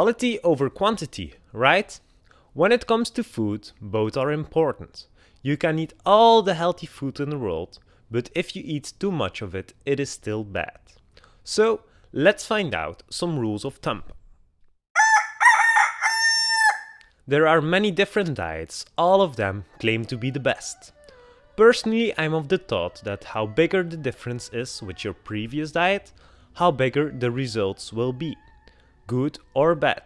Quality over quantity, right? When it comes to food, both are important. You can eat all the healthy food in the world, but if you eat too much of it, it is still bad. So, let's find out some rules of thumb. There are many different diets, all of them claim to be the best. Personally, I'm of the thought that how bigger the difference is with your previous diet, how bigger the results will be, good or bad,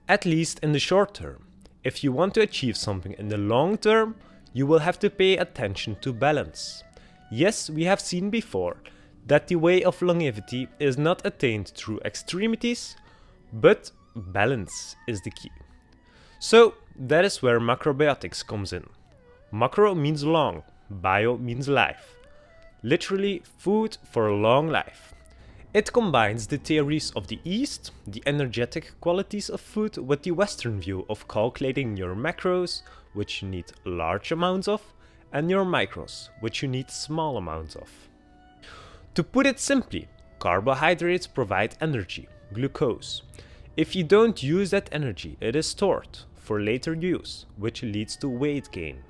at least in the short term. If you want to achieve something in the long term, you will have to pay attention to balance. Yes, we have seen before that the way of longevity is not attained through extremities, but balance is the key. So that is where macrobiotics comes in. Macro means long, bio means life. Literally food for a long life. It combines the theories of the East, the energetic qualities of food, with the Western view of calculating your macros, which you need large amounts of, and your micros, which you need small amounts of. To put it simply, carbohydrates provide energy, glucose. If you don't use that energy, it is stored for later use, which leads to weight gain.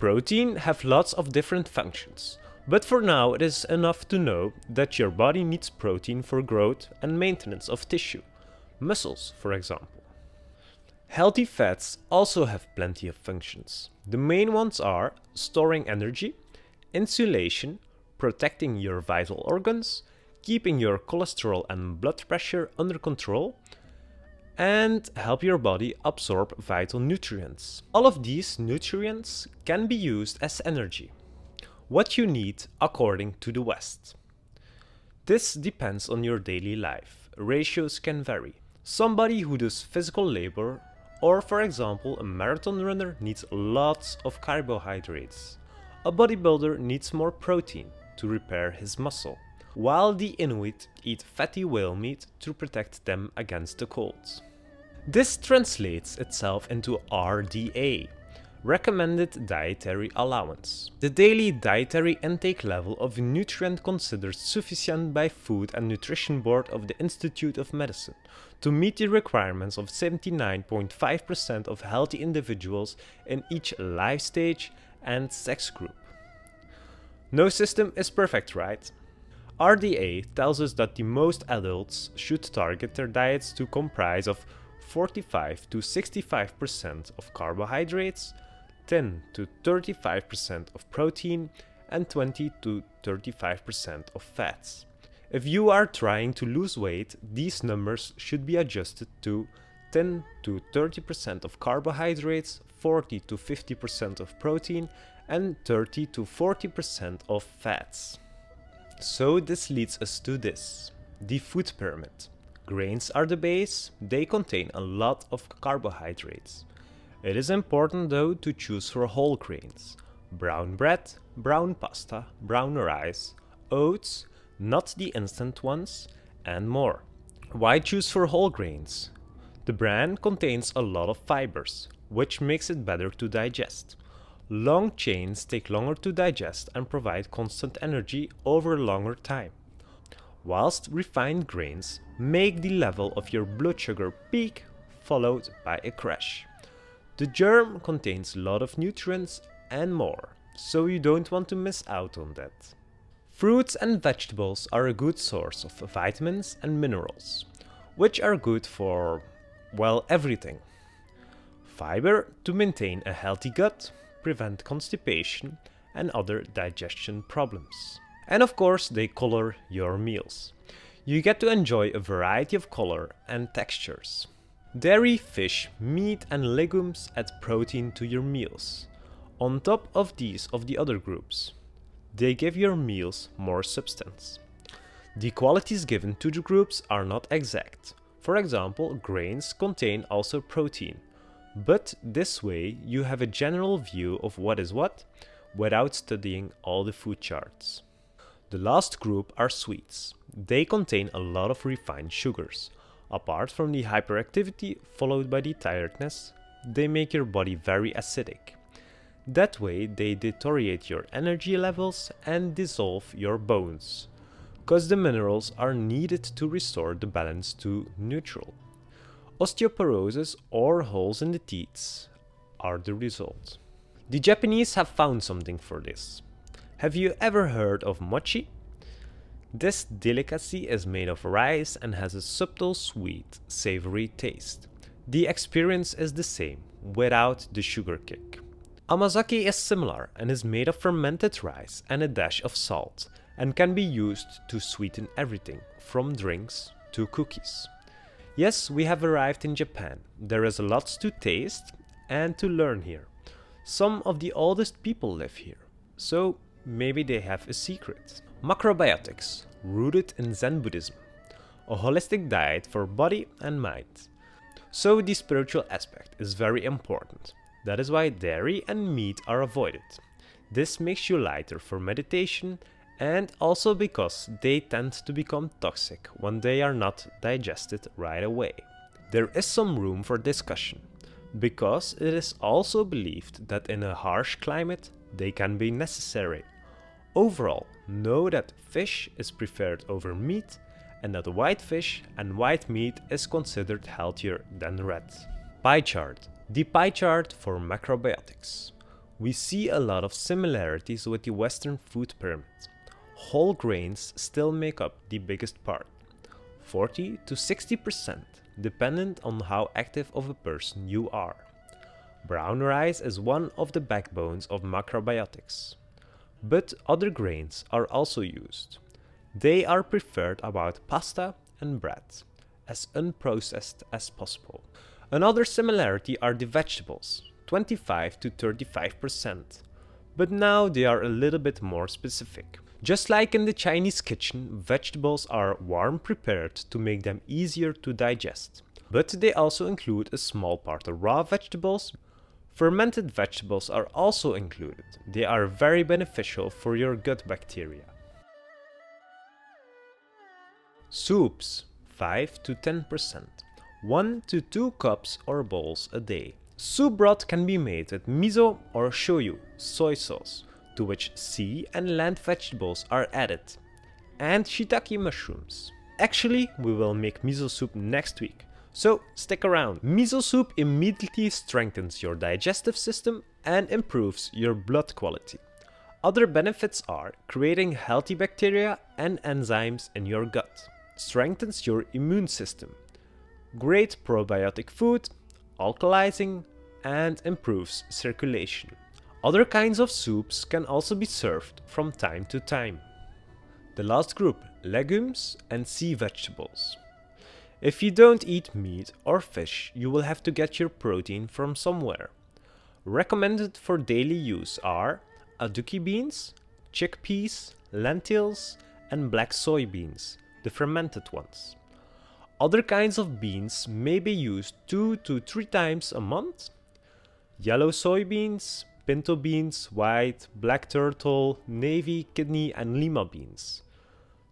Protein have lots of different functions, but for now it is enough to know that your body needs protein for growth and maintenance of tissue, muscles for example. Healthy fats also have plenty of functions. The main ones are storing energy, insulation, protecting your vital organs, keeping your cholesterol and blood pressure under control, and help your body absorb vital nutrients. All of these nutrients can be used as energy, what you need according to the West. This depends on your daily life. Ratios can vary. Somebody who does physical labor, or for example a marathon runner, needs lots of carbohydrates. A bodybuilder needs more protein to repair his muscle, while the Inuit eat fatty whale meat to protect them against the cold. This translates itself into RDA, Recommended Dietary Allowance, the daily dietary intake level of a nutrient considered sufficient by Food and Nutrition Board of the Institute of Medicine to meet the requirements of 79.5% of healthy individuals in each life stage and sex group. No system is perfect, right? RDA tells us that the most adults should target their diets to comprise of 45 to 65% of carbohydrates, 10 to 35% of protein, and 20 to 35% of fats. If you are trying to lose weight, these numbers should be adjusted to 10 to 30% of carbohydrates, 40 to 50% of protein, and 30 to 40% of fats. So this leads us to this, the food pyramid. Grains are the base, they contain a lot of carbohydrates. It is important though to choose for whole grains. Brown bread, brown pasta, brown rice, oats, not the instant ones, and more. Why choose for whole grains? The bran contains a lot of fibers, which makes it better to digest. Long chains take longer to digest and provide constant energy over a longer time, whilst refined grains make the level of your blood sugar peak followed by a crash. The germ contains a lot of nutrients and more, so you don't want to miss out on that. Fruits and vegetables are a good source of vitamins and minerals, which are good for, well, everything. Fiber to maintain a healthy gut, prevent constipation and other digestion problems. And of course, they color your meals. You get to enjoy a variety of color and textures. Dairy, fish, meat and legumes add protein to your meals, on top of these of the other groups. They give your meals more substance. The qualities given to the groups are not exact. For example, grains contain also protein, but this way you have a general view of what is what without studying all the food charts. The last group are sweets. They contain a lot of refined sugars. Apart from the hyperactivity followed by the tiredness, they make your body very acidic. That way they deteriorate your energy levels and dissolve your bones, cause the minerals are needed to restore the balance to neutral. Osteoporosis or holes in the teeth are the result. The Japanese have found something for this. Have you ever heard of mochi? This delicacy is made of rice and has a subtle sweet, savory taste. The experience is the same, without the sugar kick. Amazake is similar and is made of fermented rice and a dash of salt, and can be used to sweeten everything, from drinks to cookies. Yes, we have arrived in Japan. There is lots to taste and to learn here. Some of the oldest people live here, so maybe they have a secret. Macrobiotics, rooted in Zen Buddhism, a holistic diet for body and mind. So the spiritual aspect is very important. That is why dairy and meat are avoided. This makes you lighter for meditation, and also because they tend to become toxic when they are not digested right away. There is some room for discussion, because it is also believed that in a harsh climate they can be necessary. Overall, know that fish is preferred over meat, and that white fish and white meat is considered healthier than red. Pie chart. The pie chart for macrobiotics. We see a lot of similarities with the Western food pyramid. Whole grains still make up the biggest part, 40 to 60%, dependent on how active of a person you are. Brown rice is one of the backbones of macrobiotics. But other grains are also used. They are preferred about pasta and bread, as unprocessed as possible. Another similarity are the vegetables, 25 to 35%, but now they are a little bit more specific. Just like in the Chinese kitchen, vegetables are warm prepared to make them easier to digest. But they also include a small part of raw vegetables. Fermented vegetables are also included. They are very beneficial for your gut bacteria. Soups, 5 to 10%. 1 to 2 cups or bowls a day. Soup broth can be made with miso or shoyu, soy sauce, to which sea and land vegetables are added, and shiitake mushrooms. Actually, we will make miso soup next week, so stick around. Miso soup immediately strengthens your digestive system and improves your blood quality. Other benefits are creating healthy bacteria and enzymes in your gut, strengthens your immune system, great probiotic food, alkalizing, and improves circulation. Other kinds of soups can also be served from time to time. The last group, legumes and sea vegetables. If you don't eat meat or fish, you will have to get your protein from somewhere. Recommended for daily use are aduki beans, chickpeas, lentils, and black soybeans, the fermented ones. Other kinds of beans may be used 2 to 3 times a month. Yellow soybeans, pinto beans, white, black turtle, navy, kidney, and lima beans.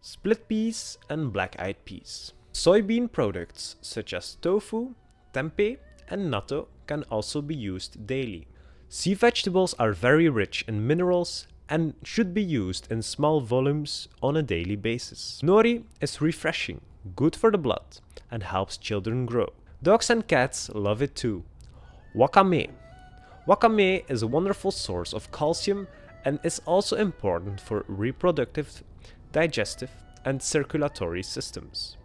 Split peas and black-eyed peas. Soybean products such as tofu, tempeh, and natto can also be used daily. Sea vegetables are very rich in minerals and should be used in small volumes on a daily basis. Nori is refreshing, good for the blood, and helps children grow. Dogs and cats love it too. Wakame. Wakame is a wonderful source of calcium and is also important for reproductive, digestive, and circulatory systems.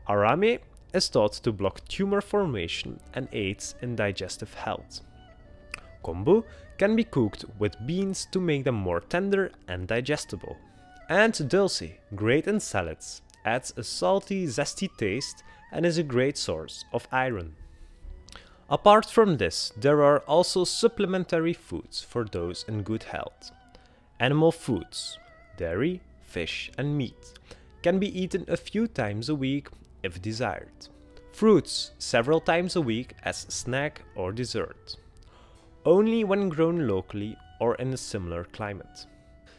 Arame is thought to block tumor formation and aids in digestive health. Kombu can be cooked with beans to make them more tender and digestible. And dulce, great in salads, adds a salty, zesty taste and is a great source of iron. Apart from this, there are also supplementary foods for those in good health. Animal foods, dairy, fish, and meat, can be eaten a few times a week if desired. Fruits several times a week as snack or dessert. Only when grown locally or in a similar climate.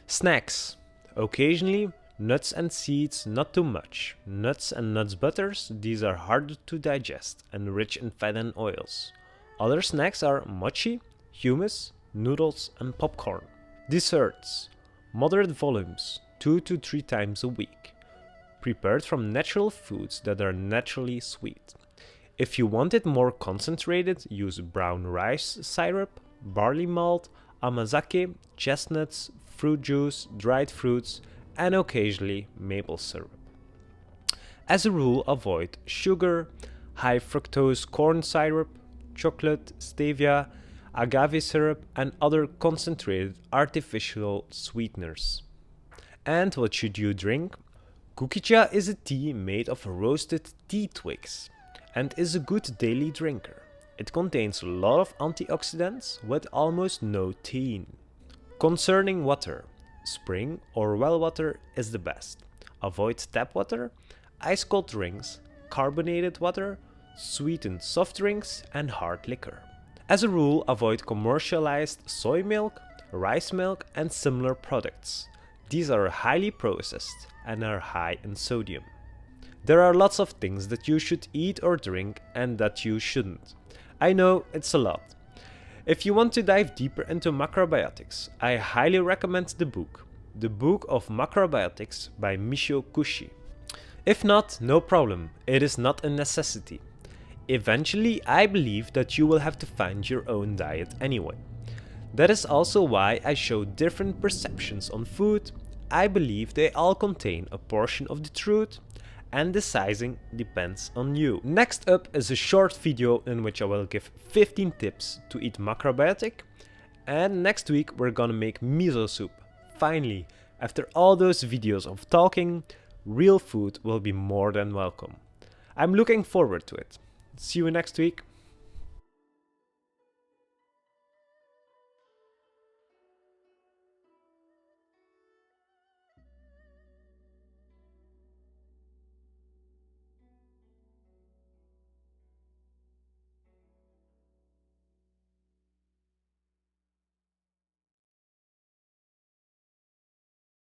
Snacks. Occasionally, nuts and seeds, not too much. Nuts and nuts butters, these are harder to digest and rich in fat and oils. Other snacks are mochi, hummus, noodles, and popcorn. Desserts. Moderate volumes, 2 to 3 times a week. Prepared from natural foods that are naturally sweet. If you want it more concentrated, use brown rice syrup, barley malt, amazake, chestnuts, fruit juice, dried fruits, and occasionally maple syrup. As a rule, avoid sugar, high fructose corn syrup, chocolate, stevia, agave syrup, and other concentrated artificial sweeteners. And what should you drink? Kukicha is a tea made of roasted tea twigs and is a good daily drinker. It contains a lot of antioxidants with almost no thein. Concerning water, spring or well water is the best. Avoid tap water, ice cold drinks, carbonated water, sweetened soft drinks, and hard liquor. As a rule, avoid commercialized soy milk, rice milk, and similar products. These are highly processed and are high in sodium. There are lots of things that you should eat or drink and that you shouldn't. I know it's a lot. If you want to dive deeper into macrobiotics, I highly recommend the book of Macrobiotics by Michio Kushi. If not, no problem, it is not a necessity. Eventually, I believe that you will have to find your own diet anyway. That is also why I show different perceptions on food. I believe they all contain a portion of the truth, and the sizing depends on you. Next up is a short video in which I will give 15 tips to eat macrobiotic, and next week we're gonna make miso soup. Finally, after all those videos of talking, real food will be more than welcome. I'm looking forward to it. See you next week.